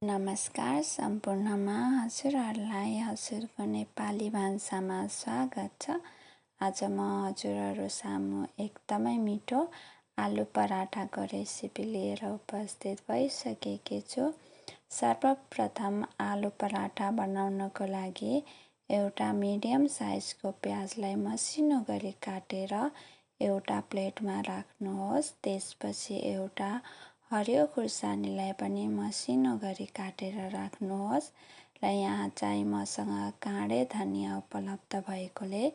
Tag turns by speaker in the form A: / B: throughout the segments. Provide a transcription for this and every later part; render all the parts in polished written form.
A: नमस्कार सम्पूर्णमा हजुरहरूलाई हजुरको नेपाली भान्सामा स्वागत छ। आज म हजुरहरू सामु एकदमै मिठो आलु पराठाको रेसिपी लिएर उपस्थित भइसकेकी छु। सर्वप्रथम आलु पराठा बनाउनको लागि एउटा मिडियम साइजको प्याजलाई मसिनो गरी काटेर एउटा प्लेटमा राख्नुहोस्। त्यसपछि एउटा हरियो खुर्सानीलाई पनि मसिनो गरी काटेर राख्नुहोस्। र यहाँ चाहिँ मसँग काँडे धनियाँ उपलब्ध भएकोले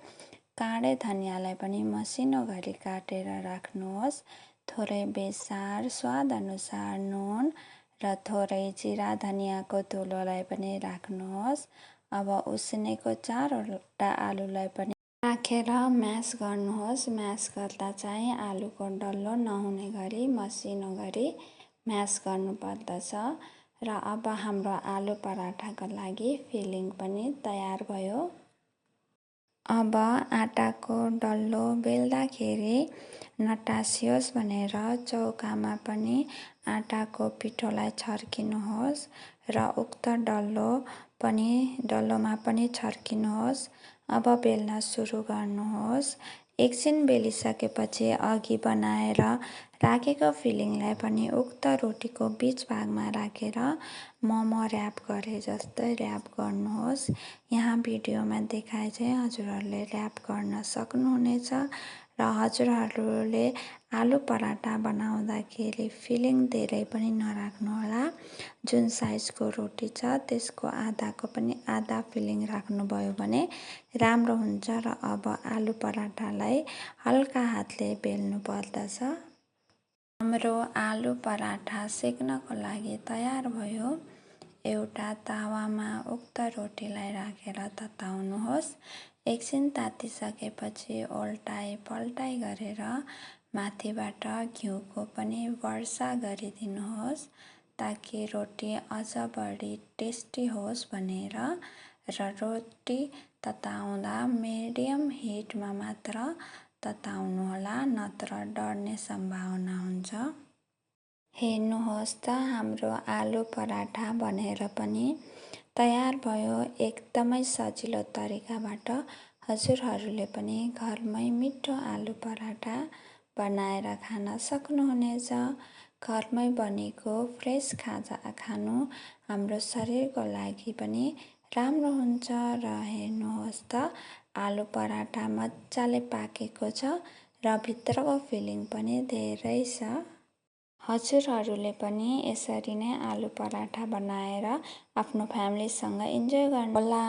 A: काँडे धनियाँलाई पनि मसिनो गरी काटेर राख्नुहोस्। थोरै बेसार, स्वाद अनुसार नुन र थोरै जिरा धनियाँको धुलोलाई पनि राख्नुहोस्। अब उसिनेको 4वटा आलुलाई पनि राखेर म्यास गर्नुहोस्। म्यास गर्दा चाहिँ आलुको डल्लो नहुने गरी मसिनो गरी म्यास गर्नुपर्दछ। र अब हाम्रो आलु पराठाको लागि फिलिङ पनि तयार भयो। अब आटाको डल्लो बेल्दाखेरि नटासियोस् भनेर चौकामा पनि आटाको पिठोलाई छर्किनुहोस् र उक्त डल्लोमा पनि छर्किनुहोस्। अब बेल्न सुरु गर्नुहोस्। एकछिन बेलिसकेपछि अघि बनाएर राखेको फिलिङलाई पनि उक्त रोटीको बीच भागमा राखेर मोमो र्याप गरे जस्तै र्याप गर्नुहोस्। यहाँ भिडियोमा देखाए चाहिँ हजुरहरूले र्याप गर्न सक्नुहुनेछ। र हजुरहरूले आलु पराठा बनाउँदाखेरि फिलिङ धेरै पनि नराख्नुहोला। जुन साइजको रोटी छ त्यसको आधाको पनि आधा फिलिङ राख्नुभयो भने राम्रो हुन्छ। र अब आलु पराठालाई हल्का हातले बेल्नु पर्दछ। हाम्रो आलु पराठा सेक्नको लागि तयार भयो। एउटा तावामा उक्त रोटीलाई राखेर तताउनुहोस्। एकछिन तातिसकेपछि ओल्टाई पल्टाई गरेर माथिबाट घिउको पनि वर्षा गरिदिनुहोस् ताकि रोटी अझ बढी टेस्टी होस् भनेर। र रोटी तताउँदा मिडियम हिटमा मात्र तताउनुहोला, नत्र डढ्ने सम्भावना हुन्छ। हेर्नुहोस् त हाम्रो आलु पराठा बनेर पनि तयार भयो। एकदमै सजिलो तरिकाबाट हजुरहरूले पनि घरमै मिठो आलु पराठा बनाएर खान सक्नुहुनेछ। घरमै बनेको फ्रेस खाजा खानु हाम्रो शरीरको लागि पनि राम्रो हुन्छ। र हेर्नुहोस् त आलु पराठा मजाले पाकेको छ र भित्रको फिलिङ पनि धेरै छ। हजुरहरूले पनि यसरी नै आलु पराठा बनाएर आफ्नो फ्यामिलीसँग इन्जोय गर्नुहोला।